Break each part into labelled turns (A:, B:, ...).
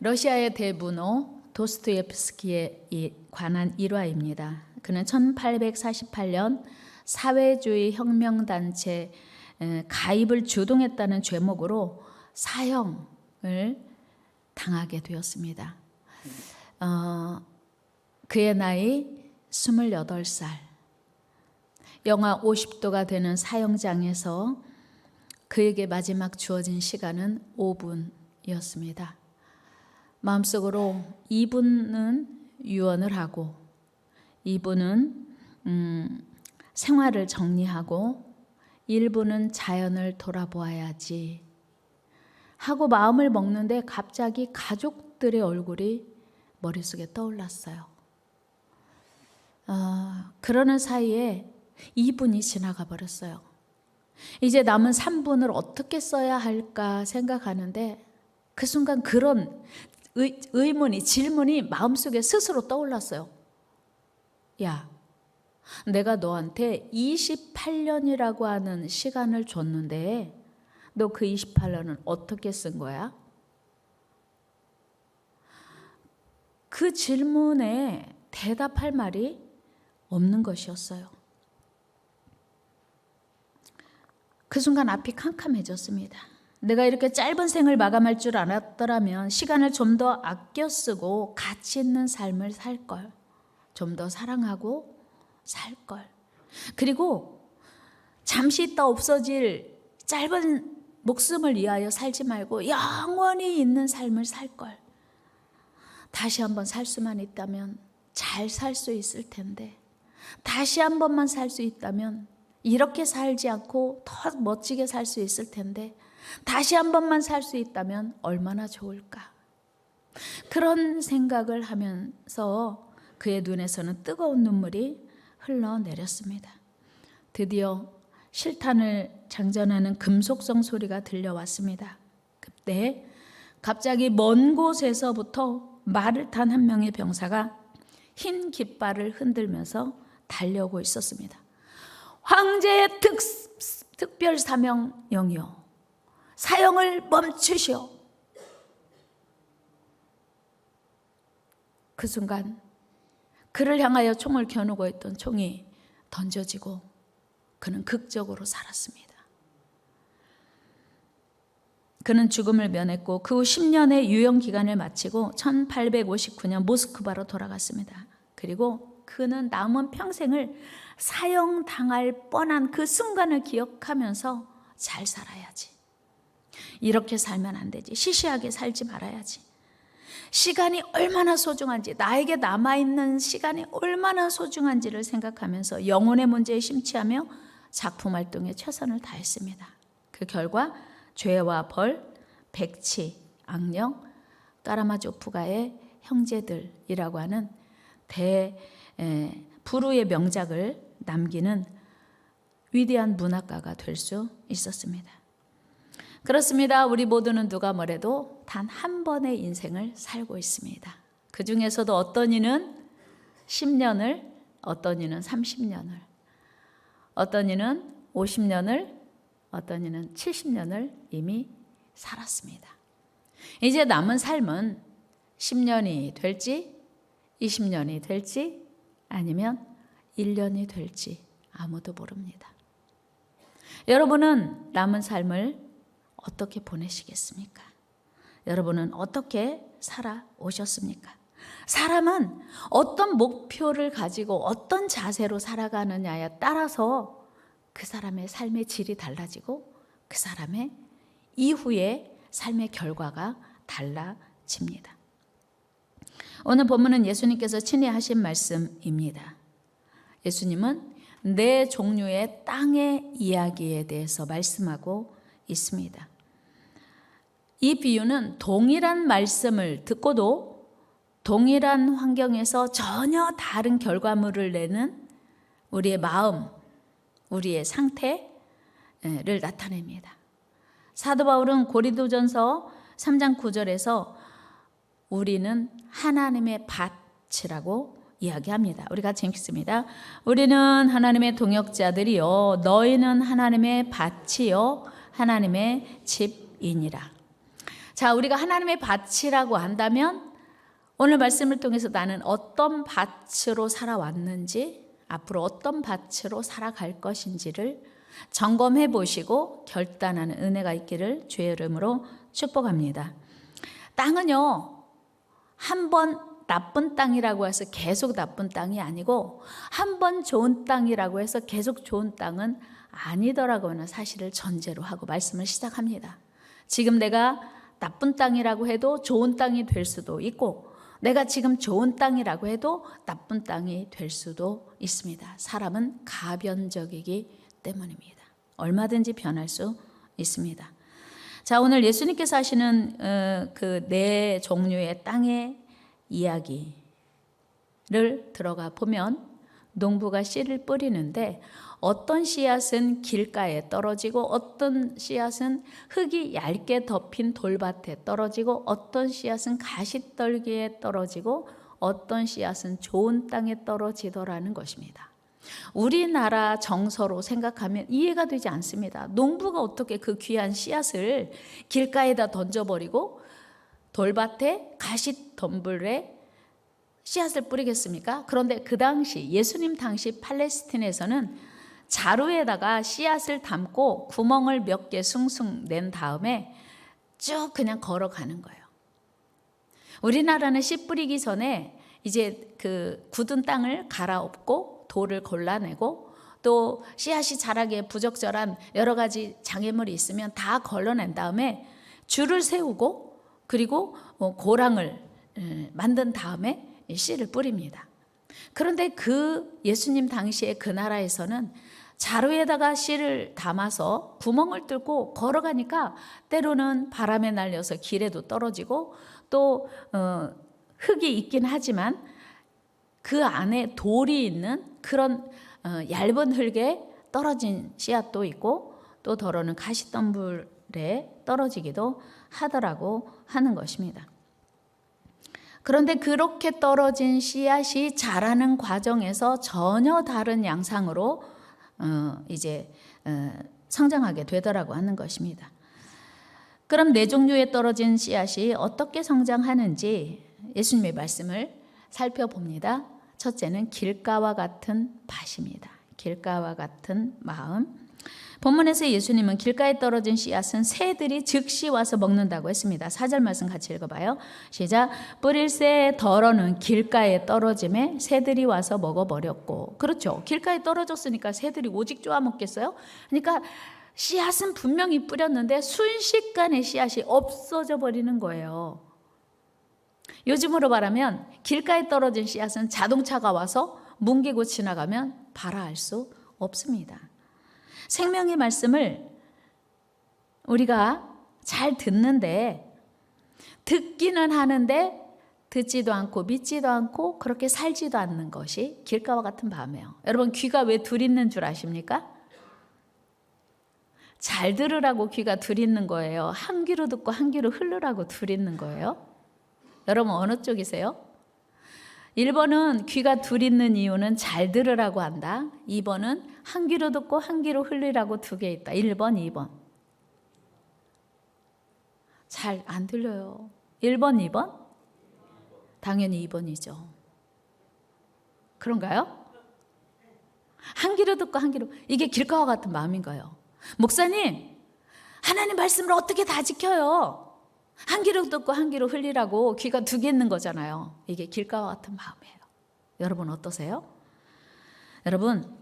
A: 러시아의 대문호 도스토옙스키에 관한 일화입니다. 그는 1848년 사회주의 혁명단체 가입을 주동했다는 죄목으로 사형을 당하게 되었습니다. 그의 나이 28살. 영하 50도가 되는 사형장에서 그에게 마지막 주어진 시간은 5분이었습니다. 마음속으로 2분은 유언을 하고 2분은 생활을 정리하고 1분은 자연을 돌아보아야지 하고 마음을 먹는데 갑자기 가족들의 얼굴이 머릿속에 떠올랐어요. 그러는 사이에 2분이 지나가 버렸어요. 이제 남은 3분을 어떻게 써야 할까 생각하는데 그 순간 그런 의문이, 질문이 마음속에 스스로 떠올랐어요. 야, 내가 너한테 28년이라고 하는 시간을 줬는데 너 그 28년은 어떻게 쓴 거야? 그 질문에 대답할 말이 없는 것이었어요. 그 순간 앞이 캄캄해졌습니다. 내가 이렇게 짧은 생을 마감할 줄 알았더라면 시간을 좀 더 아껴 쓰고 가치 있는 삶을 살 걸. 좀 더 사랑하고 살 걸. 그리고 잠시 있다 없어질 짧은 목숨을 위하여 살지 말고 영원히 있는 삶을 살 걸. 다시 한번 살 수만 있다면 잘 살 수 있을 텐데 다시 한 번만 살 수 있다면 이렇게 살지 않고 더 멋지게 살 수 있을 텐데 다시 한 번만 살 수 있다면 얼마나 좋을까. 그런 생각을 하면서 그의 눈에서는 뜨거운 눈물이 흘러내렸습니다. 드디어 실탄을 장전하는 금속성 소리가 들려왔습니다. 그때 갑자기 먼 곳에서부터 말을 탄 한 명의 병사가 흰 깃발을 흔들면서 달려오고 있었습니다. 황제의 특별 사명령이요, 사형을 멈추시오. 그 순간 그를 향하여 총을 겨누고 있던 총이 던져지고 그는 극적으로 살았습니다. 그는 죽음을 면했고 그 후 10년의 유형 기간을 마치고 1859년 모스크바로 돌아갔습니다. 그리고 그는 남은 평생을 사형당할 뻔한 그 순간을 기억하면서 잘 살아야지. 이렇게 살면 안 되지. 시시하게 살지 말아야지. 시간이 얼마나 소중한지, 나에게 남아있는 시간이 얼마나 소중한지를 생각하면서 영혼의 문제에 심취하며 작품 활동에 최선을 다했습니다. 그 결과 죄와 벌, 백치, 악령, 까라마조프가의 형제들이라고 하는 불후의 명작을 남기는 위대한 문학가가 될 수 있었습니다. 그렇습니다. 우리 모두는 누가 뭐래도 단 한 번의 인생을 살고 있습니다. 그 중에서도 어떤 이는 10년을, 어떤 이는 30년을, 어떤 이는 50년을, 어떤 이는 70년을 이미 살았습니다. 이제 남은 삶은 10년이 될지 20년이 될지 아니면 1년이 될지 아무도 모릅니다. 여러분은 남은 삶을 어떻게 보내시겠습니까? 여러분은 어떻게 살아오셨습니까? 사람은 어떤 목표를 가지고 어떤 자세로 살아가느냐에 따라서 그 사람의 삶의 질이 달라지고 그 사람의 이후의 삶의 결과가 달라집니다. 오늘 본문은 예수님께서 친히 하신 말씀입니다. 예수님은 네 종류의 땅의 이야기에 대해서 말씀하고 있습니다. 이 비유는 동일한 말씀을 듣고도 동일한 환경에서 전혀 다른 결과물을 내는 우리의 마음, 우리의 상태를 나타냅니다. 사도 바울은 고린도전서 3장 9절에서 우리는 하나님의 밭이라고 이야기합니다. 우리 같이 읽습니다. 우리는 하나님의 동역자들이요 너희는 하나님의 밭이요 하나님의 집이니라. 자, 우리가 하나님의 밭이라고 한다면 오늘 말씀을 통해서 나는 어떤 밭으로 살아왔는지, 앞으로 어떤 밭으로 살아갈 것인지를 점검해 보시고 결단하는 은혜가 있기를 주의 이름으로 축복합니다. 땅은요, 한 번 나쁜 땅이라고 해서 계속 나쁜 땅이 아니고 한 번 좋은 땅이라고 해서 계속 좋은 땅은 아니더라고 하는 사실을 전제로 하고 말씀을 시작합니다. 지금 내가 나쁜 땅이라고 해도 좋은 땅이 될 수도 있고, 내가 지금 좋은 땅이라고 해도 나쁜 땅이 될 수도 있습니다. 사람은 가변적이기 때문입니다. 얼마든지 변할 수 있습니다. 자, 오늘 예수님께서 하시는 그 네 종류의 땅의 이야기를 들어가 보면 농부가 씨를 뿌리는데 어떤 씨앗은 길가에 떨어지고 어떤 씨앗은 흙이 얇게 덮인 돌밭에 떨어지고 어떤 씨앗은 가시떨기에 떨어지고 어떤 씨앗은 좋은 땅에 떨어지더라는 것입니다. 우리나라 정서로 생각하면 이해가 되지 않습니다. 농부가 어떻게 그 귀한 씨앗을 길가에다 던져버리고 돌밭에 가시덤불에 씨앗을 뿌리겠습니까? 그런데 그 당시 예수님 당시 팔레스틴에서는 자루에다가 씨앗을 담고 구멍을 몇 개 숭숭 낸 다음에 쭉 그냥 걸어가는 거예요. 우리나라는 씨 뿌리기 전에 이제 그 굳은 땅을 갈아엎고 돌을 골라내고 또 씨앗이 자라기에 부적절한 여러 가지 장애물이 있으면 다 걸러낸 다음에 줄을 세우고 그리고 고랑을 만든 다음에 씨를 뿌립니다. 그런데 그 예수님 당시에 그 나라에서는 자루에다가 씨를 담아서 구멍을 뚫고 걸어가니까 때로는 바람에 날려서 길에도 떨어지고 또 흙이 있긴 하지만 그 안에 돌이 있는 그런 얇은 흙에 떨어진 씨앗도 있고 또 더러는 가시덤불에 떨어지기도 하더라고 하는 것입니다. 그런데 그렇게 떨어진 씨앗이 자라는 과정에서 전혀 다른 양상으로 성장하게 되더라고 하는 것입니다. 그럼 네 종류의 떨어진 씨앗이 어떻게 성장하는지 예수님의 말씀을 살펴봅니다. 첫째는 길가와 같은 밭입니다. 길가와 같은 마음. 본문에서 예수님은 길가에 떨어진 씨앗은 새들이 즉시 와서 먹는다고 했습니다. 4절 말씀 같이 읽어봐요. 시작. 뿌릴새 덜어는 길가에 떨어짐에 새들이 와서 먹어버렸고. 그렇죠. 길가에 떨어졌으니까 새들이 오직 쪼아 먹겠어요? 그러니까 씨앗은 분명히 뿌렸는데 순식간에 씨앗이 없어져 버리는 거예요. 요즘으로 말하면 길가에 떨어진 씨앗은 자동차가 와서 뭉개고 지나가면 발아할 수 없습니다. 생명의 말씀을 우리가 잘 듣는데 듣기는 하는데 듣지도 않고 믿지도 않고 그렇게 살지도 않는 것이 길가와 같은 마음이에요. 여러분 귀가 왜 둘 있는 줄 아십니까? 잘 들으라고 귀가 둘 있는 거예요. 한 귀로 듣고 한 귀로 흘르라고 둘 있는 거예요. 여러분 어느 쪽이세요? 1번은 귀가 둘 있는 이유는 잘 들으라고 한다. 2번은 한 귀로 듣고 한 귀로 흘리라고 두 개 있다. 1번, 2번. 잘 안 들려요. 1번, 2번? 당연히 2번이죠. 그런가요? 한 귀로 듣고 한 귀로. 이게 길가와 같은 마음인가요? 목사님, 하나님 말씀을 어떻게 다 지켜요? 한 귀로 듣고 한 귀로 흘리라고 귀가 두 개 있는 거잖아요. 이게 길가와 같은 마음이에요. 여러분 어떠세요? 여러분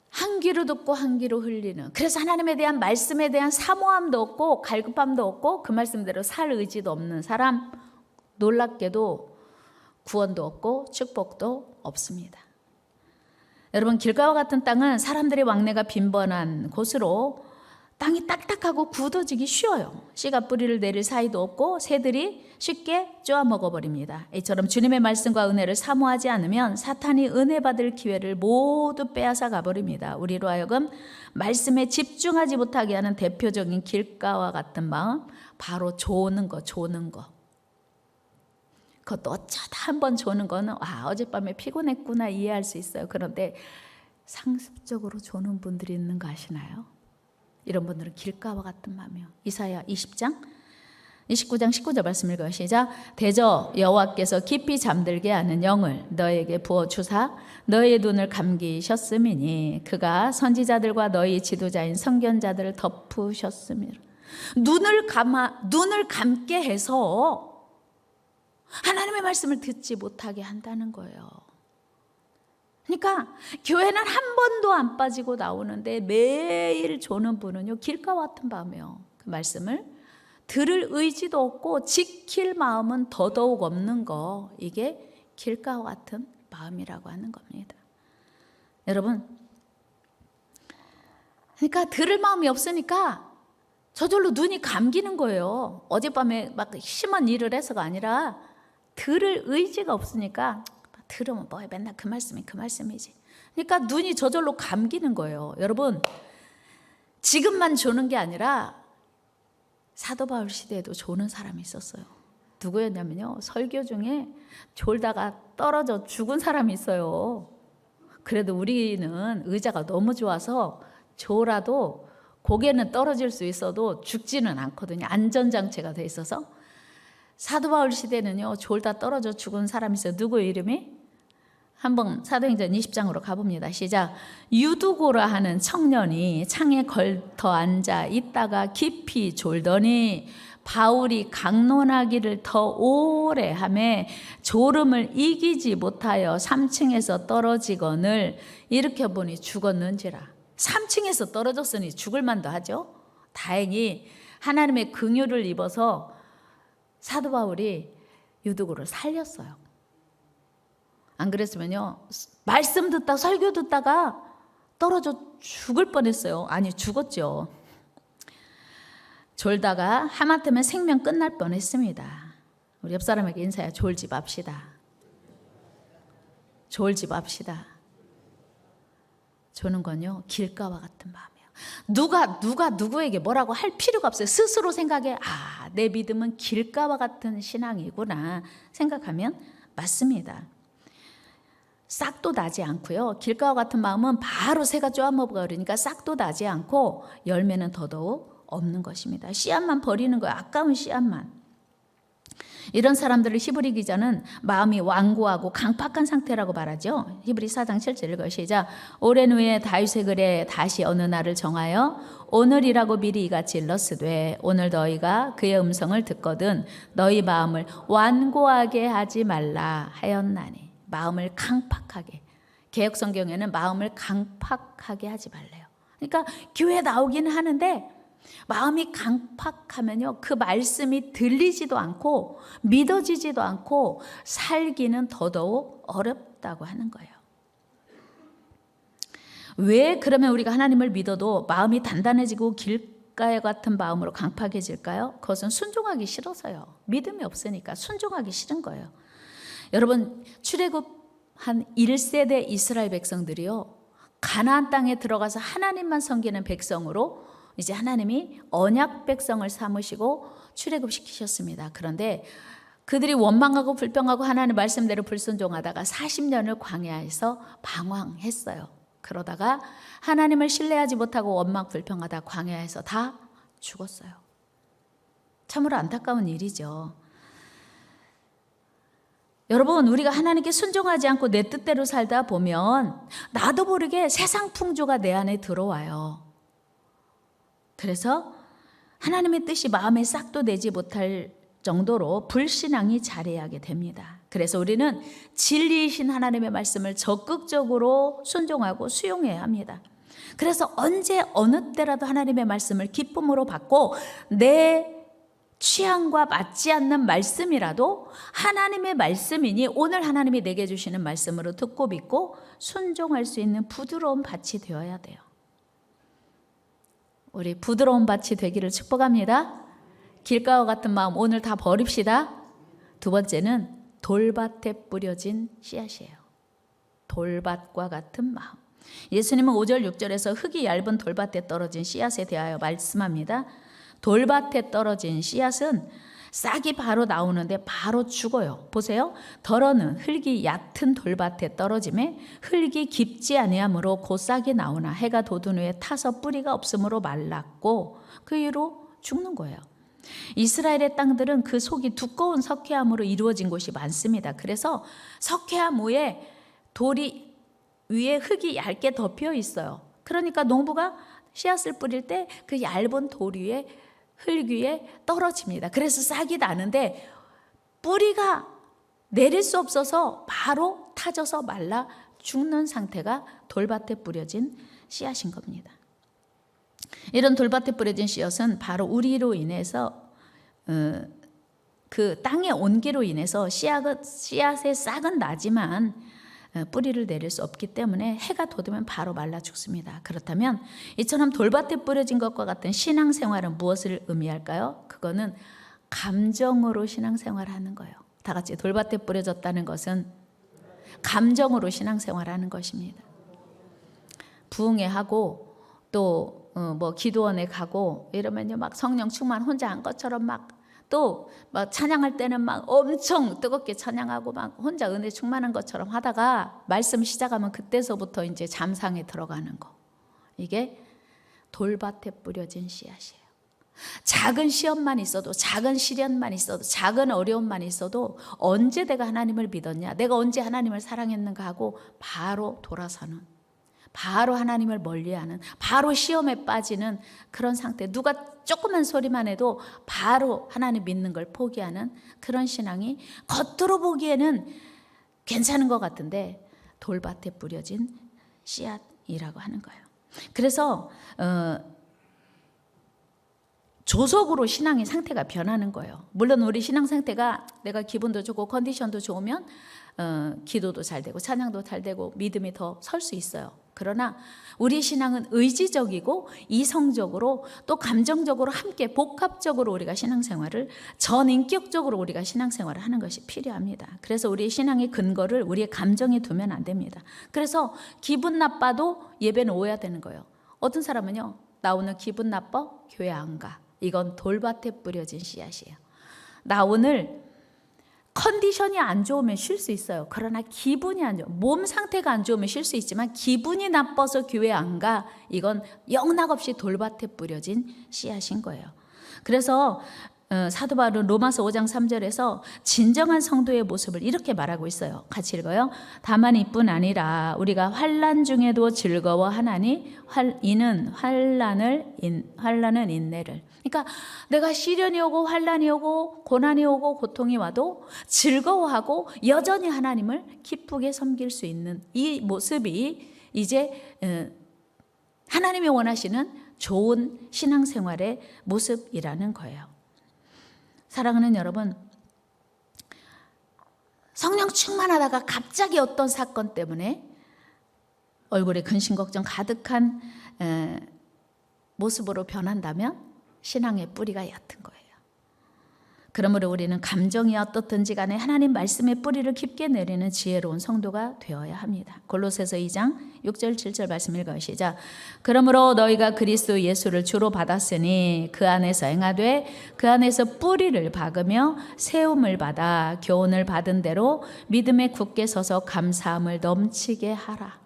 A: 한 귀로 듣고 한 귀로 흘리는, 그래서 하나님에 대한 말씀에 대한 사모함도 없고 갈급함도 없고 그 말씀대로 살 의지도 없는 사람, 놀랍게도 구원도 없고 축복도 없습니다. 여러분 길가와 같은 땅은 사람들의 왕래가 빈번한 곳으로 땅이 딱딱하고 굳어지기 쉬워요. 씨가 뿌리를 내릴 사이도 없고 새들이 쉽게 쪼아 먹어버립니다. 이처럼 주님의 말씀과 은혜를 사모하지 않으면 사탄이 은혜 받을 기회를 모두 빼앗아 가버립니다. 우리로 하여금 말씀에 집중하지 못하게 하는 대표적인 길가와 같은 마음, 바로 조는 거. 그것도 어쩌다 한번 조는 거는 어젯밤에 피곤했구나 이해할 수 있어요. 그런데 상습적으로 조는 분들이 있는 거 아시나요? 이런 분들은 길가와 같은 마음이요. 이사야 20장 29장 19절 말씀 읽어요. 시작. 대저 여호와께서 깊이 잠들게 하는 영을 너에게 부어 주사 너의 눈을 감기셨음이니 그가 선지자들과 너희 지도자인 선견자들을 덮으셨음이라. 눈을 감게 해서 하나님의 말씀을 듣지 못하게 한다는 거예요. 그러니까 교회는 한 번도 안 빠지고 나오는데 매일 조는 분은요, 길가와 같은 밤이요. 그 말씀을 들을 의지도 없고 지킬 마음은 더더욱 없는 거, 이게 길가와 같은 마음이라고 하는 겁니다. 여러분, 그러니까 들을 마음이 없으니까 저절로 눈이 감기는 거예요. 어젯밤에 막 심한 일을 해서가 아니라 들을 의지가 없으니까 들으면 뭐해, 맨날 그 말씀이지. 그러니까 눈이 저절로 감기는 거예요. 여러분, 지금만 조는 게 아니라 사도 바울 시대에도 조는 사람이 있었어요. 누구였냐면요, 설교 중에 졸다가 떨어져 죽은 사람이 있어요. 그래도 우리는 의자가 너무 좋아서 조라도 고개는 떨어질 수 있어도 죽지는 않거든요. 안전장치가 돼 있어서. 사도 바울 시대는요, 졸다 떨어져 죽은 사람이 있어요. 누구 이름이? 한번 사도행전 20장으로 가봅니다. 시작. 유두고라 하는 청년이 창에 걸터 앉아 있다가 깊이 졸더니 바울이 강론하기를 더 오래 하매 졸음을 이기지 못하여 3층에서 떨어지거늘 일으켜보니 죽었는지라. 3층에서 떨어졌으니 죽을 만도 하죠. 다행히 하나님의 긍휼을 입어서 사도 바울이 유두고를 살렸어요. 안 그랬으면요, 말씀 듣다 설교 듣다가 떨어져 죽을 뻔했어요. 아니, 죽었죠. 졸다가 하마터면 생명 끝날 뻔했습니다. 우리 옆 사람에게 인사해. 졸지 맙시다. 졸지 맙시다. 조는 건요, 길가와 같은 마음이에요. 누가 누구에게 뭐라고 할 필요가 없어요. 스스로 생각해, 내 믿음은 길가와 같은 신앙이구나 생각하면 맞습니다. 싹도 나지 않고요, 길가와 같은 마음은 바로 새가 쪼아먹으니까 싹도 나지 않고 열매는 더더욱 없는 것입니다. 씨앗만 버리는 거예요. 아까운 씨앗만. 이런 사람들을 히브리 기자는 마음이 완고하고 강팍한 상태라고 말하죠. 히브리 4장 7절 읽어요. 시작. 오랜 후에 다윗의 글에 다시 어느 날을 정하여 오늘이라고 미리 이같이 일렀으되 오늘 너희가 그의 음성을 듣거든 너희 마음을 완고하게 하지 말라 하였나니. 마음을 강팍하게. 개역성경에는 마음을 강팍하게 하지 말래요. 그러니까 교회 나오기는 하는데 마음이 강팍하면요, 그 말씀이 들리지도 않고 믿어지지도 않고 살기는 더더욱 어렵다고 하는 거예요. 왜 그러면 우리가 하나님을 믿어도 마음이 단단해지고 길가에 같은 마음으로 강팍해질까요? 그것은 순종하기 싫어서요. 믿음이 없으니까 순종하기 싫은 거예요. 여러분, 출애굽한 1세대 이스라엘 백성들이요, 가나안 땅에 들어가서 하나님만 섬기는 백성으로 이제 하나님이 언약 백성을 삼으시고 출애굽시키셨습니다. 그런데 그들이 원망하고 불평하고 하나님 말씀대로 불순종하다가 40년을 광야에서 방황했어요. 그러다가 하나님을 신뢰하지 못하고 원망 불평하다 광야에서 다 죽었어요. 참으로 안타까운 일이죠. 여러분, 우리가 하나님께 순종하지 않고 내 뜻대로 살다 보면 나도 모르게 세상 풍조가 내 안에 들어와요. 그래서 하나님의 뜻이 마음에 싹도 내지 못할 정도로 불신앙이 자리하게 됩니다. 그래서 우리는 진리이신 하나님의 말씀을 적극적으로 순종하고 수용해야 합니다. 그래서 언제 어느 때라도 하나님의 말씀을 기쁨으로 받고 내 취향과 맞지 않는 말씀이라도 하나님의 말씀이니 오늘 하나님이 내게 주시는 말씀으로 듣고 믿고 순종할 수 있는 부드러운 밭이 되어야 돼요. 우리 부드러운 밭이 되기를 축복합니다. 길가와 같은 마음 오늘 다 버립시다. 두 번째는 돌밭에 뿌려진 씨앗이에요. 돌밭과 같은 마음. 예수님은 5절 6절에서 흙이 얇은 돌밭에 떨어진 씨앗에 대하여 말씀합니다. 돌밭에 떨어진 씨앗은 싹이 바로 나오는데 바로 죽어요. 보세요. 덜어는 흙이 얕은 돌밭에 떨어짐에 흙이 깊지 아니하므로 곧 싹이 나오나 해가 돋은 후에 타서 뿌리가 없으므로 말랐고 그 이후로 죽는 거예요. 이스라엘의 땅들은 그 속이 두꺼운 석회암으로 이루어진 곳이 많습니다. 그래서 석회암 위에 돌이 위에 흙이 얇게 덮여 있어요. 그러니까 농부가 씨앗을 뿌릴 때 그 얇은 돌 위에 흙 위에 떨어집니다. 그래서 싹이 나는데 뿌리가 내릴 수 없어서 바로 타져서 말라 죽는 상태가 돌밭에 뿌려진 씨앗인 겁니다. 이런 돌밭에 뿌려진 씨앗은 바로 우리로 인해서 그 땅의 온기로 인해서 씨앗의 싹은 나지만 뿌리를 내릴 수 없기 때문에 해가 돋으면 바로 말라 죽습니다. 그렇다면 이처럼 돌밭에 뿌려진 것과 같은 신앙생활은 무엇을 의미할까요? 그거는 감정으로 신앙생활하는 거예요. 다 같이 돌밭에 뿌려졌다는 것은 감정으로 신앙생활하는 것입니다. 부흥회하고 또 뭐 기도원에 가고 이러면요 막 성령 충만 혼자 한 것처럼 막 찬양할 때는 막 엄청 뜨겁게 찬양하고 막 혼자 은혜 충만한 것처럼 하다가 말씀 시작하면 그때서부터 이제 잠상에 들어가는 거. 이게 돌밭에 뿌려진 씨앗이에요. 작은 시험만 있어도, 작은 시련만 있어도, 작은 어려움만 있어도 언제 내가 하나님을 믿었냐, 내가 언제 하나님을 사랑했는가 하고 바로 돌아서는, 바로 하나님을 멀리하는, 바로 시험에 빠지는 그런 상태. 누가 조그만 소리만 해도 바로 하나님 믿는 걸 포기하는 그런 신앙이 겉으로 보기에는 괜찮은 것 같은데 돌밭에 뿌려진 씨앗이라고 하는 거예요. 그래서 조속으로 신앙의 상태가 변하는 거예요. 물론 우리 신앙 상태가 내가 기분도 좋고 컨디션도 좋으면 기도도 잘 되고 찬양도 잘 되고 믿음이 더 설 수 있어요. 그러나 우리 신앙은 의지적이고 이성적으로 또 감정적으로 함께 복합적으로 우리가 신앙생활을 전인격적으로 우리가 신앙생활을 하는 것이 필요합니다. 그래서 우리의 신앙의 근거를 우리의 감정에 두면 안 됩니다. 그래서 기분 나빠도 예배는 오야 되는 거예요. 어떤 사람은요, 나 오늘 기분 나빠? 교회 안 가. 이건 돌밭에 뿌려진 씨앗이에요. 나 오늘 컨디션이 안 좋으면 쉴 수 있어요. 그러나 기분이 안 좋아, 몸 상태가 안 좋으면 쉴 수 있지만 기분이 나빠서 교회 안 가. 이건 영락없이 돌밭에 뿌려진 씨앗인 거예요. 그래서 사도 바울은 로마서 5장 3절에서 진정한 성도의 모습을 이렇게 말하고 있어요. 같이 읽어요. 다만 이뿐 아니라 우리가 환난 중에도 즐거워하나니 이는 환난은 인내를. 그러니까 내가 시련이 오고 환난이 오고 고난이 오고 고통이 와도 즐거워하고 여전히 하나님을 기쁘게 섬길 수 있는 이 모습이 이제 하나님이 원하시는 좋은 신앙생활의 모습이라는 거예요. 사랑하는 여러분, 성령 충만하다가 갑자기 어떤 사건 때문에 얼굴에 근심 걱정 가득한 모습으로 변한다면 신앙의 뿌리가 얕은 거예요. 그러므로 우리는 감정이 어떻든지 간에 하나님 말씀의 뿌리를 깊게 내리는 지혜로운 성도가 되어야 합니다. 골로새서 2장 6절 7절 말씀 읽어요. 시작. 그러므로 너희가 그리스도 예수를 주로 받았으니 그 안에서 행하되 그 안에서 뿌리를 박으며 세움을 받아 교훈을 받은 대로 믿음에 굳게 서서 감사함을 넘치게 하라.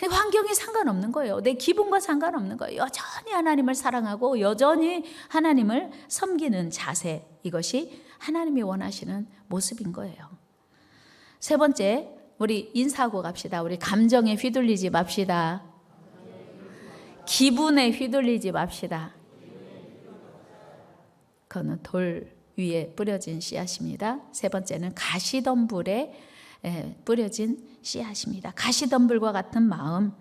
A: 환경이 상관없는 거예요. 내 기분과 상관없는 거예요. 여전히 하나님을 사랑하고 여전히 하나님을 섬기는 자세, 이것이 하나님이 원하시는 모습인 거예요. 세 번째, 우리 인사하고 갑시다. 우리 감정에 휘둘리지 맙시다. 기분에 휘둘리지 맙시다. 그거는 돌 위에 뿌려진 씨앗입니다. 세 번째는 가시덤불에 뿌려진 씨앗입니다. 가시덤불과 같은 마음.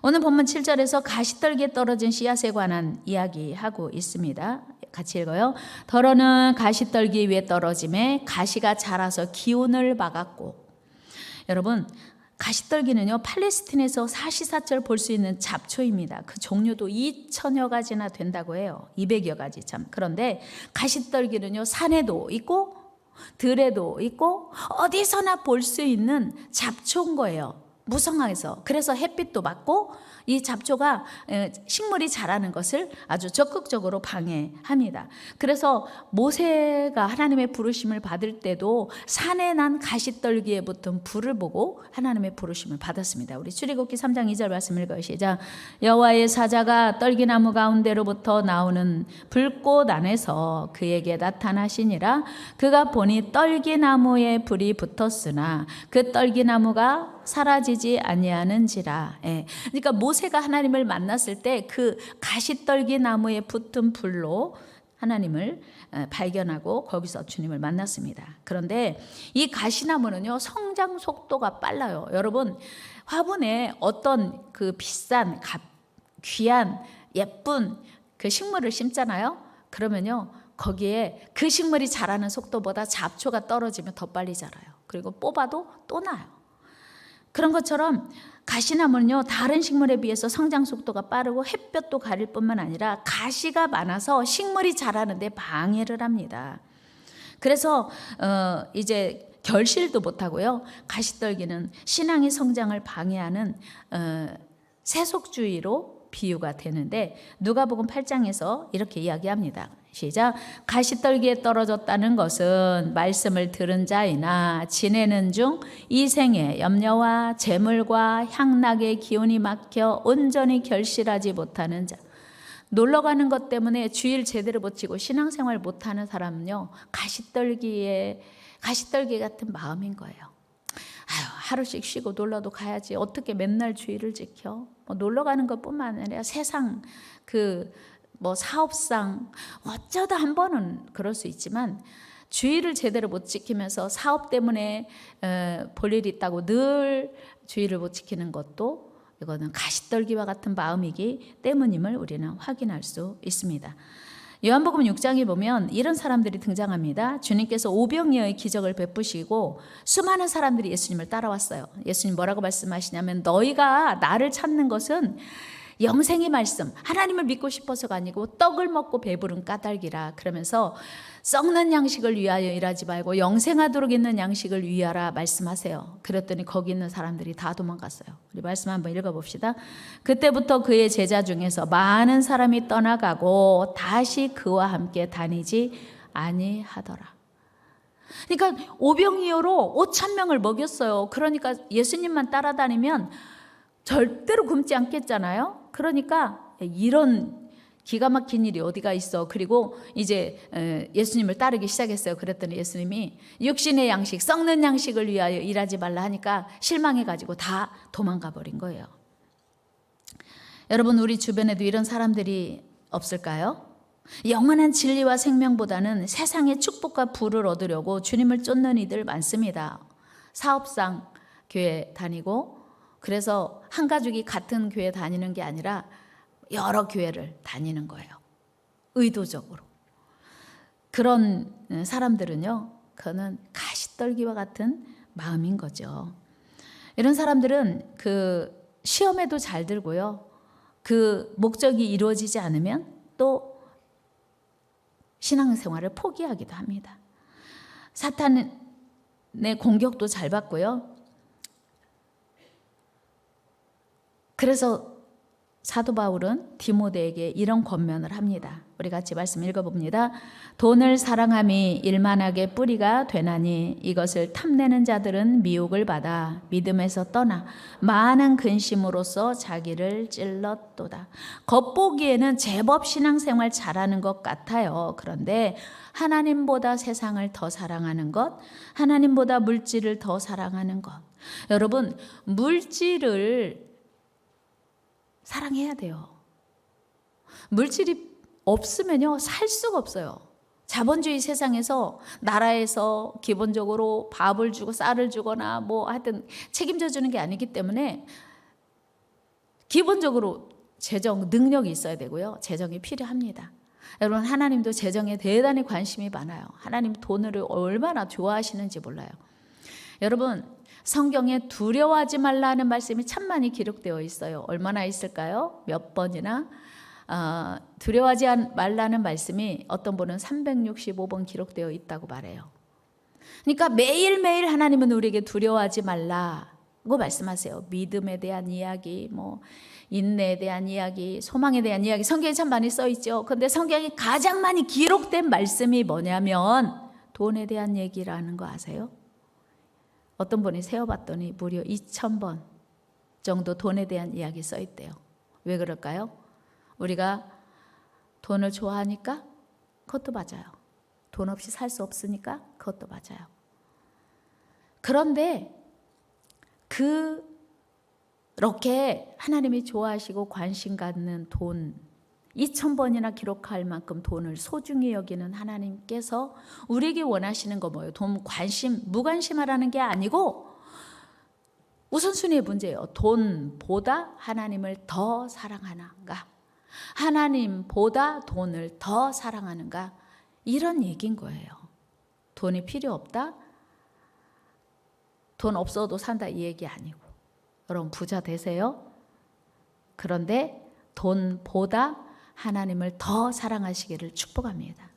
A: 오늘 본문 7절에서 가시떨기에 떨어진 씨앗에 관한 이야기하고 있습니다. 같이 읽어요. 더러는 가시떨기 위에 떨어짐에 가시가 자라서 기운을 막았고. 여러분, 가시떨기는요, 팔레스틴에서 사시사철 볼 수 있는 잡초입니다. 그 종류도 2,000여 가지나 된다고 해요. 200여 가지 참. 그런데 가시떨기는요, 산에도 있고 들에도 있고 어디서나 볼 수 있는 잡초인 거예요. 무성하게서. 그래서 햇빛도 받고 이 잡초가 식물이 자라는 것을 아주 적극적으로 방해합니다. 그래서 모세가 하나님의 부르심을 받을 때도 산에 난 가시떨기에 붙은 불을 보고 하나님의 부르심을 받았습니다. 우리 출애굽기 3장 2절 말씀 읽어요. 시작. 여호와의 사자가 떨기나무 가운데로부터 나오는 불꽃 안에서 그에게 나타나시니라. 그가 보니 떨기나무에 불이 붙었으나 그 떨기나무가 사라지지 아니하는지라. 그러니까 모세가 하나님을 만났을 때 그 가시떨기 나무에 붙은 불로 하나님을 발견하고 거기서 주님을 만났습니다. 그런데 이 가시나무는요, 성장 속도가 빨라요. 여러분, 화분에 어떤 그 비싼 귀한 예쁜 그 식물을 심잖아요. 그러면요, 거기에 그 식물이 자라는 속도보다 잡초가 떨어지면 더 빨리 자라요. 그리고 뽑아도 또 나요. 그런 것처럼 가시나무는요, 다른 식물에 비해서 성장 속도가 빠르고 햇볕도 가릴 뿐만 아니라 가시가 많아서 식물이 자라는데 방해를 합니다. 그래서 이제 결실도 못하고요, 가시떨기는 신앙의 성장을 방해하는 세속주의로 비유가 되는데, 누가복음 8장에서 이렇게 이야기합니다. 시작. 가시떨기에 떨어졌다는 것은 말씀을 들은 자이나 지내는 중 이 생에 염려와 재물과 향락의 기운이 막혀 온전히 결실하지 못하는 자. 놀러 가는 것 때문에 주일 제대로 못 지고 신앙생활 못하는 사람은요, 가시떨기 같은 마음인 거예요. 아유, 하루씩 쉬고 놀러도 가야지. 어떻게 맨날 주일을 지켜? 놀러 가는 것뿐만 아니라 세상 사업상 어쩌다 한 번은 그럴 수 있지만, 주일을 제대로 못 지키면서 사업 때문에 볼 일이 있다고 늘 주일을 못 지키는 것도, 이거는 가시떨기와 같은 마음이기 때문임을 우리는 확인할 수 있습니다. 요한복음 6장에 보면 이런 사람들이 등장합니다. 주님께서 오병이어의 기적을 베푸시고 수많은 사람들이 예수님을 따라왔어요. 예수님 뭐라고 말씀하시냐면, 너희가 나를 찾는 것은 영생의 말씀, 하나님을 믿고 싶어서가 아니고 떡을 먹고 배부른 까닭이라. 그러면서 썩는 양식을 위하여 일하지 말고 영생하도록 있는 양식을 위하라 말씀하세요. 그랬더니 거기 있는 사람들이 다 도망갔어요. 우리 말씀 한번 읽어봅시다. 그때부터 그의 제자 중에서 많은 사람이 떠나가고 다시 그와 함께 다니지 아니하더라. 그러니까 오병이어로 5,000명을 먹였어요. 그러니까 예수님만 따라다니면 절대로 굶지 않겠잖아요. 그러니까 이런 기가 막힌 일이 어디가 있어. 그리고 이제 예수님을 따르기 시작했어요. 그랬더니 예수님이 육신의 양식, 썩는 양식을 위하여 일하지 말라 하니까 실망해가지고 다 도망가 버린 거예요. 여러분, 우리 주변에도 이런 사람들이 없을까요? 영원한 진리와 생명보다는 세상의 축복과 부를 얻으려고 주님을 쫓는 이들 많습니다. 사업상 교회 다니고, 그래서 한 가족이 같은 교회 다니는 게 아니라 여러 교회를 다니는 거예요. 의도적으로. 그런 사람들은요, 그거는 가시떨기와 같은 마음인 거죠. 이런 사람들은 그 시험에도 잘 들고요, 그 목적이 이루어지지 않으면 또 신앙생활을 포기하기도 합니다. 사탄의 공격도 잘 받고요. 그래서 사도 바울은 디모데에게 이런 권면을 합니다. 우리 같이 말씀 읽어봅니다. 돈을 사랑함이 일만하게 뿌리가 되나니 이것을 탐내는 자들은 미혹을 받아 믿음에서 떠나 많은 근심으로써 자기를 찔렀도다. 겉보기에는 제법 신앙생활 잘하는 것 같아요. 그런데 하나님보다 세상을 더 사랑하는 것, 하나님보다 물질을 더 사랑하는 것. 여러분, 물질을 사랑해야 돼요. 물질이 없으면요, 살 수가 없어요. 자본주의 세상에서 나라에서 기본적으로 밥을 주고 쌀을 주거나 하여튼 책임져 주는 게 아니기 때문에 기본적으로 재정 능력이 있어야 되고요. 재정이 필요합니다. 여러분, 하나님도 재정에 대단히 관심이 많아요. 하나님 돈을 얼마나 좋아하시는지 몰라요. 여러분, 성경에 두려워하지 말라는 말씀이 참 많이 기록되어 있어요. 얼마나 있을까요? 몇 번이나? 두려워하지 말라는 말씀이 어떤 분은 365번 기록되어 있다고 말해요. 그러니까 매일매일 하나님은 우리에게 두려워하지 말라 말씀하세요. 믿음에 대한 이야기, 뭐 인내에 대한 이야기, 소망에 대한 이야기, 성경에 참 많이 써 있죠. 근데 성경에 가장 많이 기록된 말씀이 뭐냐면 돈에 대한 얘기라는 거 아세요? 어떤 분이 세어봤더니 무려 2000번 정도 돈에 대한 이야기 써 있대요. 왜 그럴까요? 우리가 돈을 좋아하니까? 그것도 맞아요. 돈 없이 살 수 없으니까? 그것도 맞아요. 그런데 그렇게 하나님이 좋아하시고 관심 갖는 돈, 2000번이나 기록할 만큼 돈을 소중히 여기는 하나님께서 우리에게 원하시는 거 뭐예요? 돈 관심, 무관심하라는 게 아니고 우선순위의 문제예요. 돈보다 하나님을 더 사랑하는가? 하나님보다 돈을 더 사랑하는가? 이런 얘기인 거예요. 돈이 필요 없다? 돈 없어도 산다 이 얘기 아니고, 여러분 부자 되세요. 그런데 돈보다 하나님을 더 사랑하시기를 축복합니다.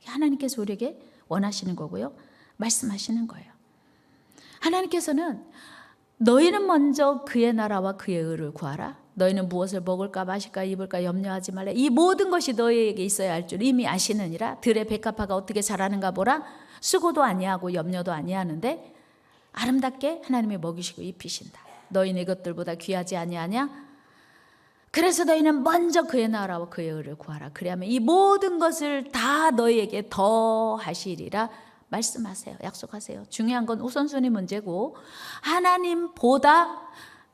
A: 하나님께서 우리에게 원하시는 거고요. 말씀하시는 거예요. 하나님께서는 너희는 먼저 그의 나라와 그의 의를 구하라. 너희는 무엇을 먹을까 마실까 입을까 염려하지 말라. 이 모든 것이 너희에게 있어야 할 줄 이미 아시느니라. 들의 백합화가 어떻게 자라는가 보라. 수고도 아니하고 염려도 아니하는데 아름답게 하나님이 먹이시고 입히신다. 너희는 이것들보다 귀하지 아니하냐? 그래서 너희는 먼저 그의 나라와 그의 의를 구하라. 그리하면 이 모든 것을 다 너희에게 더 하시리라 말씀하세요. 약속하세요. 중요한 건 우선순위 문제고, 하나님보다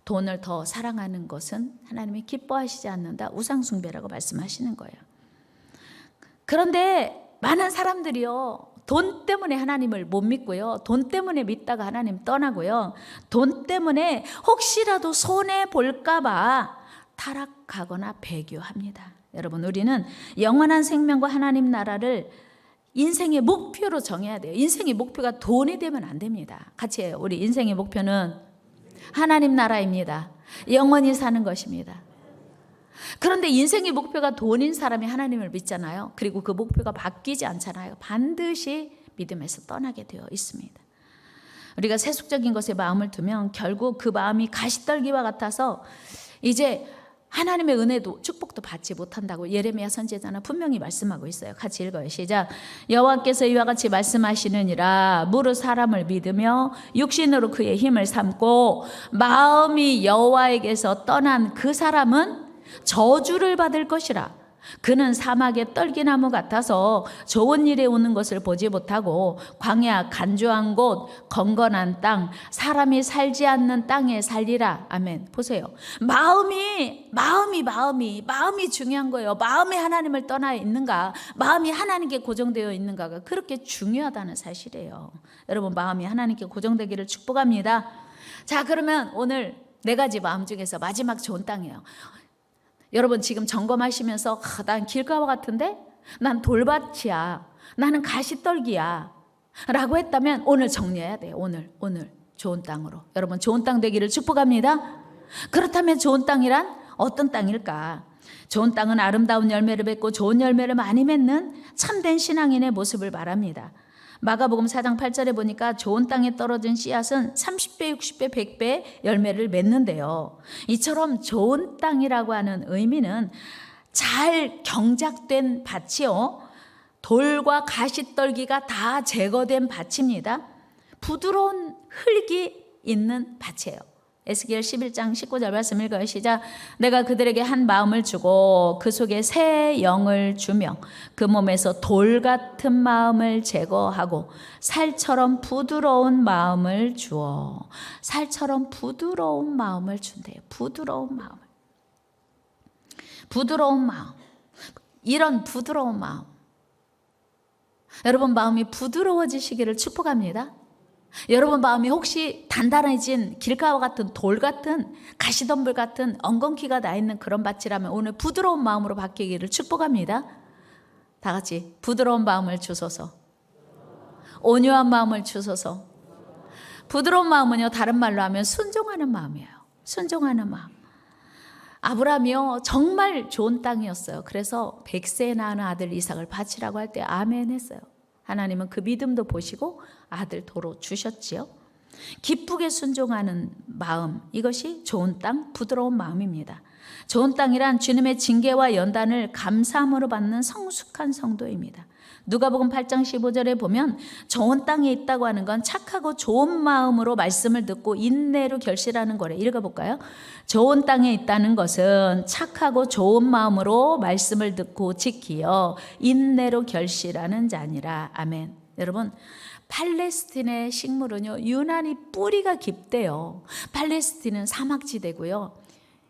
A: 돈을 더 사랑하는 것은 하나님이 기뻐하시지 않는다. 우상숭배라고 말씀하시는 거예요. 그런데 많은 사람들이요, 돈 때문에 하나님을 못 믿고요, 돈 때문에 믿다가 하나님 떠나고요, 돈 때문에 혹시라도 손해 볼까 봐 타락하거나 배교합니다. 여러분, 우리는 영원한 생명과 하나님 나라를 인생의 목표로 정해야 돼요. 인생의 목표가 돈이 되면 안 됩니다. 같이 해요. 우리 인생의 목표는 하나님 나라입니다. 영원히 사는 것입니다. 그런데 인생의 목표가 돈인 사람이 하나님을 믿잖아요. 그리고 그 목표가 바뀌지 않잖아요. 반드시 믿음에서 떠나게 되어 있습니다. 우리가 세속적인 것에 마음을 두면 결국 그 마음이 가시떨기와 같아서 이제 하나님의 은혜도 축복도 받지 못한다고 예레미야 선지자는 분명히 말씀하고 있어요. 같이 읽어요. 시작. 여호와께서 이와 같이 말씀하시느니라. 무릇 사람을 믿으며 육신으로 그의 힘을 삼고 마음이 여호와에게서 떠난 그 사람은 저주를 받을 것이라. 그는 사막의 떨기나무 같아서 좋은 일에 오는 것을 보지 못하고 광야 간주한 곳 건건한 땅 사람이 살지 않는 땅에 살리라. 아멘. 보세요. 마음이 중요한 거예요. 마음이 하나님을 떠나 있는가, 마음이 하나님께 고정되어 있는가가 그렇게 중요하다는 사실이에요. 여러분, 마음이 하나님께 고정되기를 축복합니다. 자, 그러면 오늘 4가지 마음 중에서 마지막 좋은 땅이에요. 여러분 지금 점검하시면서 난 길가와 같은데? 난 돌밭이야. 나는 가시떨기야. 라고 했다면 오늘 정리해야 돼요. 오늘 좋은 땅으로. 여러분 좋은 땅 되기를 축복합니다. 그렇다면 좋은 땅이란 어떤 땅일까? 좋은 땅은 아름다운 열매를 맺고 좋은 열매를 많이 맺는 참된 신앙인의 모습을 말합니다. 마가복음 4장 8절에 보니까 좋은 땅에 떨어진 씨앗은 30배, 60배, 100배 열매를 맺는데요. 이처럼 좋은 땅이라고 하는 의미는 잘 경작된 밭이요, 돌과 가시떨기가 다 제거된 밭입니다. 부드러운 흙이 있는 밭이에요. 에스겔 11장 19절 말씀 읽어요. 시작. 내가 그들에게 한 마음을 주고 그 속에 새 영을 주며 그 몸에서 돌 같은 마음을 제거하고 살처럼 부드러운 마음을 주어. 살처럼 부드러운 마음을 준대요. 부드러운 마음. 이런 부드러운 마음. 여러분 마음이 부드러워지시기를 축복합니다. 여러분 마음이 혹시 단단해진 길가와 같은 돌 같은 가시덤불 같은 엉겅퀴가 나 있는 그런 밭이라면 오늘 부드러운 마음으로 바뀌기를 축복합니다. 다 같이 부드러운 마음을 주소서. 온유한 마음을 주소서. 부드러운 마음은요, 다른 말로 하면 순종하는 마음이에요. 순종하는 마음. 아브라함이요 정말 좋은 땅이었어요. 그래서 100세에 낳은 아들 이삭을 바치라고 할 때 아멘 했어요. 하나님은 그 믿음도 보시고 아들 도로 주셨지요. 기쁘게 순종하는 마음, 이것이 좋은 땅, 부드러운 마음입니다. 좋은 땅이란 주님의 징계와 연단을 감사함으로 받는 성숙한 성도입니다. 누가복음 8장 15절에 보면 좋은 땅에 있다고 하는 건 착하고 좋은 마음으로 말씀을 듣고 인내로 결실하는 거래. 읽어볼까요? 좋은 땅에 있다는 것은 착하고 좋은 마음으로 말씀을 듣고 지키어 인내로 결실하는 자니라. 아멘. 여러분, 팔레스틴의 식물은요, 유난히 뿌리가 깊대요. 팔레스틴은 사막지대고요,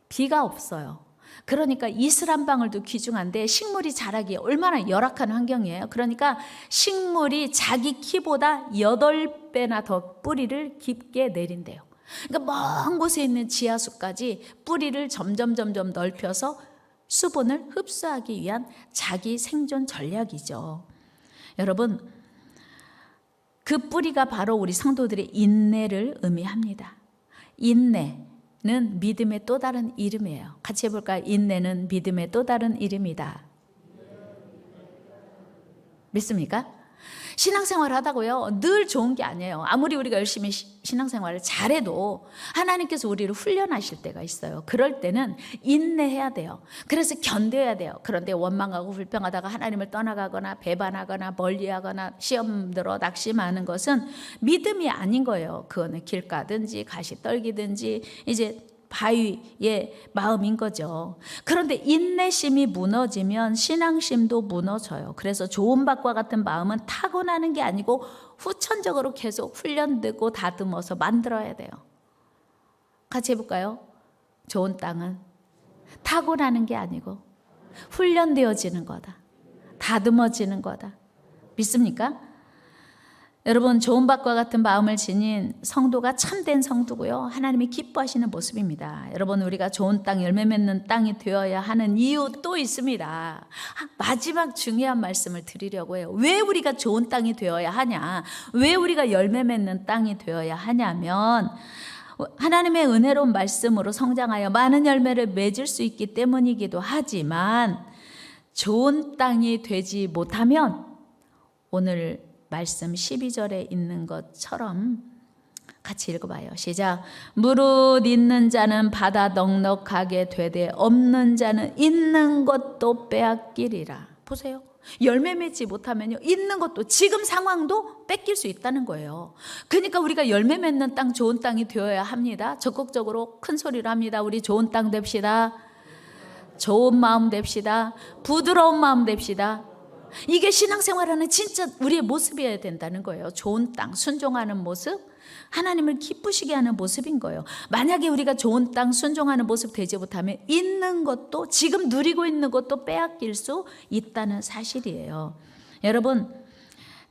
A: 비가 없어요. 그러니까 이슬람방울도 귀중한데 식물이 자라기 얼마나 열악한 환경이에요. 그러니까 식물이 자기 키보다 8배나 더 뿌리를 깊게 내린대요. 그러니까 먼 곳에 있는 지하수까지 뿌리를 점점 넓혀서 수분을 흡수하기 위한 자기 생존 전략이죠. 여러분, 그 뿌리가 바로 우리 성도들의 인내를 의미합니다. 인내는 믿음의 또 다른 이름이에요. 같이 해볼까요? 인내는 믿음의 또 다른 이름이다. 믿습니까? 신앙생활 하다고요, 늘 좋은 게 아니에요. 아무리 우리가 열심히 신앙생활을 잘해도 하나님께서 우리를 훈련하실 때가 있어요. 그럴 때는 인내해야 돼요. 그래서 견뎌야 돼요. 그런데 원망하고 불평하다가 하나님을 떠나가거나 배반하거나 멀리하거나 시험 들어 낙심하는 것은 믿음이 아닌 거예요. 그거는 길 가든지 가시 떨기든지 이제 바위의 마음인 거죠. 그런데 인내심이 무너지면 신앙심도 무너져요. 그래서 좋은 밭과 같은 마음은 타고나는 게 아니고 후천적으로 계속 훈련되고 다듬어서 만들어야 돼요. 같이 해볼까요? 좋은 땅은 타고나는 게 아니고 훈련되어지는 거다. 다듬어지는 거다. 믿습니까? 여러분, 좋은 밭과 같은 마음을 지닌 성도가 참된 성도고요, 하나님이 기뻐하시는 모습입니다. 여러분, 우리가 좋은 땅, 열매 맺는 땅이 되어야 하는 이유 또 있습니다. 마지막 중요한 말씀을 드리려고 해요. 왜 우리가 좋은 땅이 되어야 하냐, 왜 우리가 열매 맺는 땅이 되어야 하냐면 하나님의 은혜로운 말씀으로 성장하여 많은 열매를 맺을 수 있기 때문이기도 하지만, 좋은 땅이 되지 못하면 오늘 말씀 12절에 있는 것처럼 같이 읽어봐요. 시작. 무릇 있는 자는 받아 넉넉하게 되되 없는 자는 있는 것도 빼앗기리라. 보세요. 열매 맺지 못하면요, 있는 것도, 지금 상황도 뺏길 수 있다는 거예요. 그러니까 우리가 열매 맺는 땅, 좋은 땅이 되어야 합니다. 적극적으로 큰 소리로 합니다. 우리 좋은 땅 됩시다. 좋은 마음 됩시다. 부드러운 마음 됩시다. 이게 신앙생활하는 진짜 우리의 모습이어야 된다는 거예요. 좋은 땅, 순종하는 모습, 하나님을 기쁘시게 하는 모습인 거예요. 만약에 우리가 좋은 땅, 순종하는 모습 되지 못하면 있는 것도, 지금 누리고 있는 것도 빼앗길 수 있다는 사실이에요. 여러분,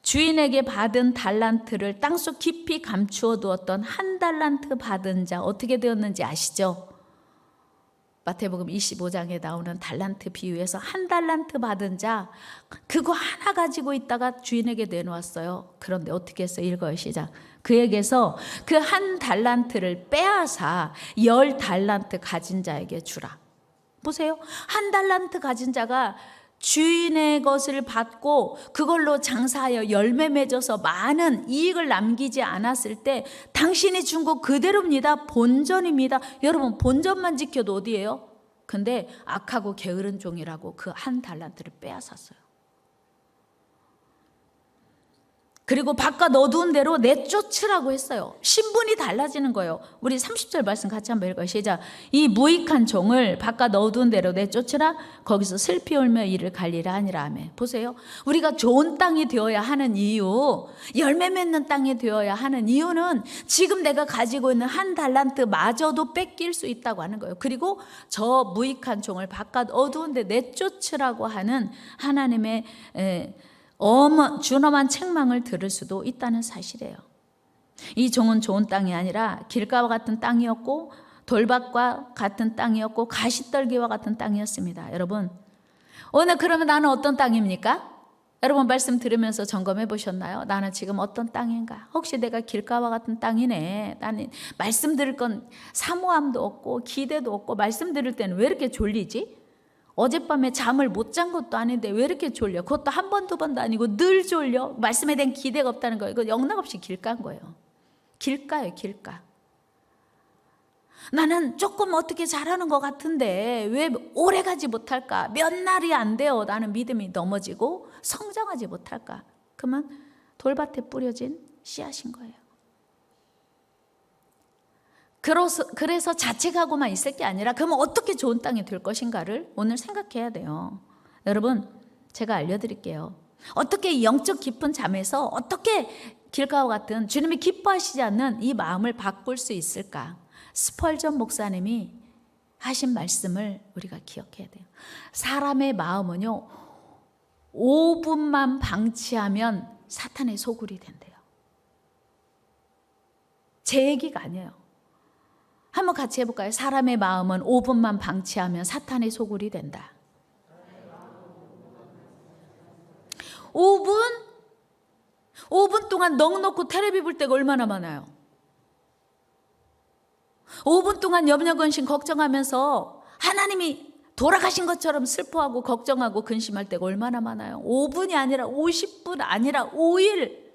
A: 주인에게 받은 달란트를 땅속 깊이 감추어 두었던 한 달란트 받은 자 어떻게 되었는지 아시죠? 마태복음 25장에 나오는 달란트 비유에서 한 달란트 받은 자, 그거 하나 가지고 있다가 주인에게 내놓았어요. 그런데 어떻게 했어요? 읽어요. 시작. 그에게서 그 한 달란트를 빼앗아 10달란트 가진 자에게 주라. 보세요. 한 달란트 가진 자가 주인의 것을 받고 그걸로 장사하여 열매 맺어서 많은 이익을 남기지 않았을 때 당신이 준 거 그대로입니다. 본전입니다. 여러분, 본전만 지켜도 어디예요? 근데 악하고 게으른 종이라고 그 한 달란트를 빼앗았어요. 그리고 바깥 어두운 데로 내쫓으라고 했어요. 신분이 달라지는 거예요. 우리 30절 말씀 같이 한번 읽어요. 시작. 이 무익한 종을 바깥 어두운 데로 내쫓으라. 거기서 슬피 울며 이를 갈리라 하니라. 아멘. 보세요. 우리가 좋은 땅이 되어야 하는 이유, 열매 맺는 땅이 되어야 하는 이유는 지금 내가 가지고 있는 한 달란트 마저도 뺏길 수 있다고 하는 거예요. 그리고 저 무익한 종을 바깥 어두운 데 내쫓으라고 하는 하나님의 준엄한 책망을 들을 수도 있다는 사실이에요. 이 종은 좋은 땅이 아니라 길가와 같은 땅이었고 돌밭과 같은 땅이었고 가시떨기와 같은 땅이었습니다. 여러분, 오늘 그러면 나는 어떤 땅입니까? 여러분, 말씀 들으면서 점검해 보셨나요? 나는 지금 어떤 땅인가? 혹시 내가 길가와 같은 땅이네. 나는 말씀 들을 건 사모함도 없고 기대도 없고, 말씀 들을 때는 왜 이렇게 졸리지? 어젯밤에 잠을 못 잔 것도 아닌데 왜 이렇게 졸려? 그것도 한 번, 두 번도 아니고 늘 졸려? 말씀에 대한 기대가 없다는 거예요. 이거 영락없이 길가인 거예요. 길가예요, 길가. 나는 조금 어떻게 잘하는 것 같은데 왜 오래 가지 못할까? 몇 날이 안 돼요. 나는 믿음이 넘어지고 성장하지 못할까? 그러면 돌밭에 뿌려진 씨앗인 거예요. 그래서 자책하고만 있을 게 아니라 그러면 어떻게 좋은 땅이 될 것인가를 오늘 생각해야 돼요. 여러분, 제가 알려드릴게요. 어떻게 영적 깊은 잠에서 어떻게 길가와 같은 주님이 기뻐하시지 않는 이 마음을 바꿀 수 있을까? 스펄전 목사님이 하신 말씀을 우리가 기억해야 돼요. 사람의 마음은요, 5분만 방치하면 사탄의 소굴이 된대요. 제 얘기가 아니에요. 한번 같이 해볼까요? 사람의 마음은 5분만 방치하면 사탄의 소굴이 된다. 5분 동안 넋놓고 텔레비 볼 때가 얼마나 많아요. 5분 동안 염려 근심 걱정하면서 하나님이 돌아가신 것처럼 슬퍼하고 걱정하고 근심할 때가 얼마나 많아요. 5분이 아니라 50분 아니라 5일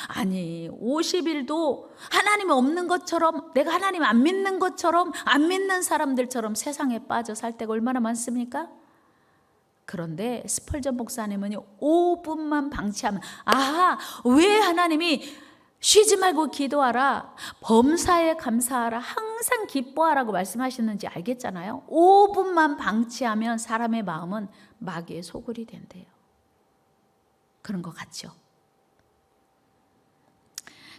A: 아니 50일도 하나님이 없는 것처럼, 내가 하나님 안 믿는 것처럼, 안 믿는 사람들처럼 세상에 빠져 살 때가 얼마나 많습니까? 그런데 스펄전 목사님은 5분만 방치하면, 아하, 왜 하나님이 쉬지 말고 기도하라, 범사에 감사하라, 항상 기뻐하라고 말씀하시는지 알겠잖아요. 5분만 방치하면 사람의 마음은 마귀의 소굴이 된대요. 그런 것 같죠?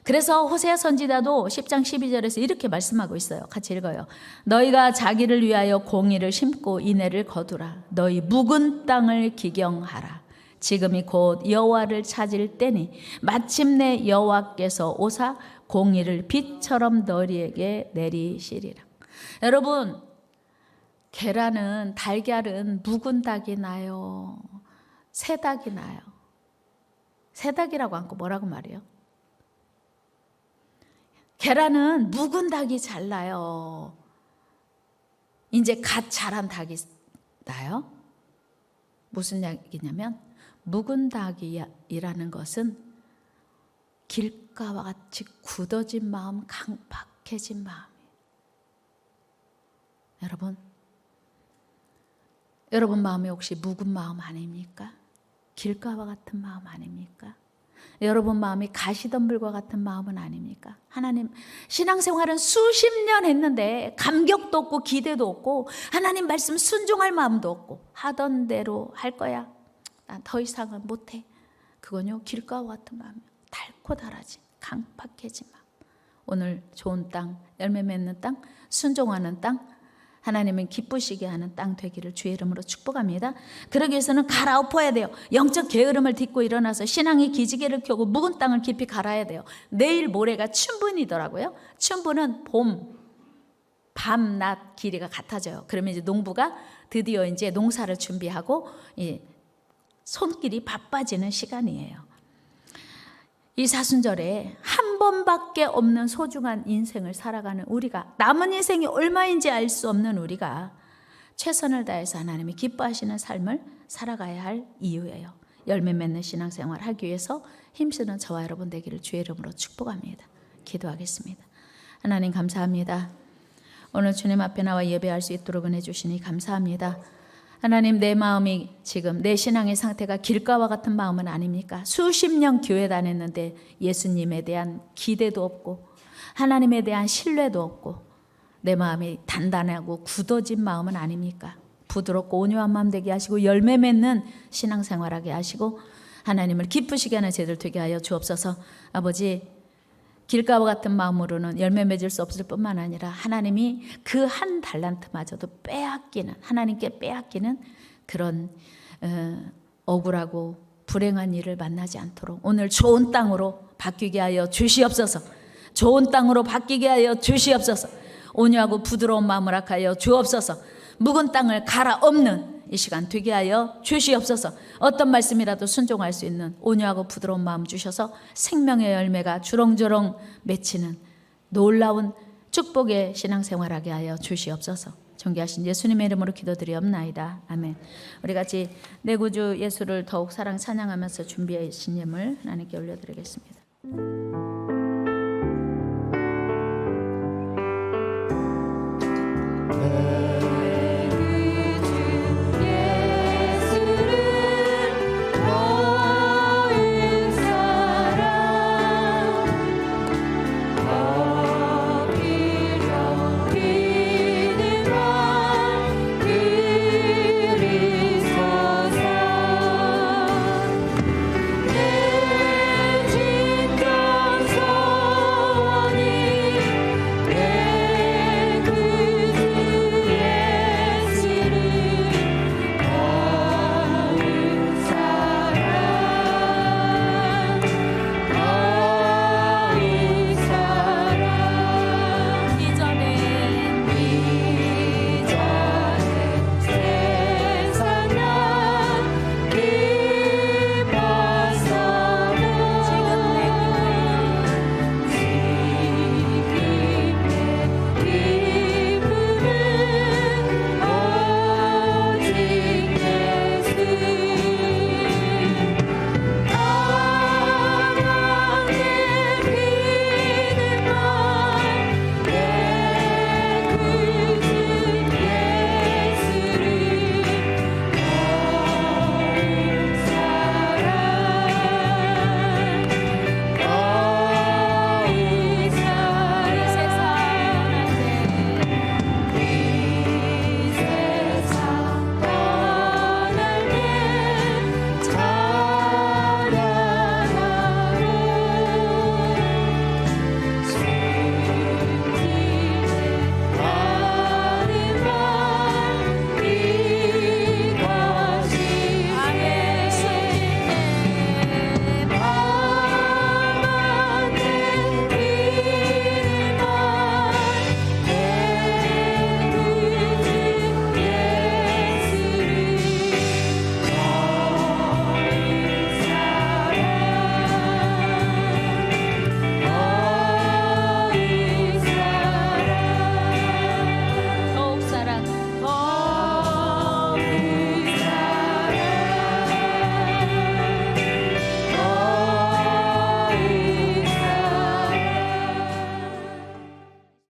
A: 그래서 호세아 선지자도 10장 12절에서 이렇게 말씀하고 있어요. 같이 읽어요. 너희가 자기를 위하여 공의를 심고 인애를 거두라. 너희 묵은 땅을 기경하라. 지금이 곧 여호와를 찾을 때니 마침내 여호와께서 오사 공의를 빛처럼 너희에게 내리시리라. 여러분, 계란은, 달걀은 묵은 닭이 나요? 새 닭이 나요? 새 닭이라고 않고 뭐라고 말해요? 계란은 묵은 닭이 잘 나요? 이제 갓 자란 닭이 나요? 무슨 얘기냐면 묵은 닭이라는 것은 길가와 같이 굳어진 마음, 강팍해진 마음이에요. 여러분 마음이 혹시 묵은 마음 아닙니까? 길가와 같은 마음 아닙니까? 여러분 마음이 가시덤불과 같은 마음은 아닙니까? 하나님, 신앙생활은 수십 년 했는데 감격도 없고 기대도 없고 하나님 말씀 순종할 마음도 없고 하던 대로 할 거야, 난 더 이상은 못해. 그건요, 길가와 같은 마음이에요. 달고 달아진 강팍해진 마음. 오늘 좋은 땅, 열매 맺는 땅, 순종하는 땅, 하나님은 기쁘시게 하는 땅 되기를 주의 이름으로 축복합니다. 그러기 위해서는 갈아엎어야 돼요. 영적 게으름을 딛고 일어나서 신앙의 기지개를 켜고 묵은 땅을 깊이 갈아야 돼요. 내일 모레가 춘분이더라고요. 춘분은 봄, 밤, 낮 길이가 같아져요. 그러면 이제 농부가 드디어 이제 농사를 준비하고 손길이 바빠지는 시간이에요. 이 사순절에 한 번밖에 없는 소중한 인생을 살아가는 우리가, 남은 인생이 얼마인지 알 수 없는 우리가 최선을 다해서 하나님이 기뻐하시는 삶을 살아가야 할 이유예요. 열매 맺는 신앙생활 하기 위해서 힘쓰는 저와 여러분 되기를 주의 이름으로 축복합니다. 기도하겠습니다. 하나님 감사합니다. 오늘 주님 앞에 나와 예배할 수 있도록 은혜 주시니 감사합니다. 하나님, 내 마음이 지금 내 신앙의 상태가 길가와 같은 마음은 아닙니까? 수십 년 교회 다녔는데 예수님에 대한 기대도 없고 하나님에 대한 신뢰도 없고 내 마음이 단단하고 굳어진 마음은 아닙니까? 부드럽고 온유한 마음 되게 하시고 열매 맺는 신앙생활하게 하시고 하나님을 기쁘시게 하는 제들 되게 하여 주옵소서. 아버지, 길가와 같은 마음으로는 열매 맺을 수 없을 뿐만 아니라 하나님이 그 한 달란트마저도 빼앗기는, 하나님께 빼앗기는 그런 억울하고 불행한 일을 만나지 않도록 오늘 좋은 땅으로 바뀌게 하여 주시옵소서. 좋은 땅으로 바뀌게 하여 주시옵소서. 온유하고 부드러운 마음을 허락하여 주옵소서. 묵은 땅을 갈아엎는 이 시간 되게 하여 주시옵소서. 어떤 말씀이라도 순종할 수 있는 온유하고 부드러운 마음 주셔서 생명의 열매가 주렁주렁 맺히는 놀라운 축복의 신앙생활하게 하여 주시옵소서. 존귀하신 예수님의 이름으로 기도드리옵나이다. 아멘. 우리 같이 내 구주 예수를 더욱 사랑 찬양하면서 준비하신 예물 하나님께 올려드리겠습니다.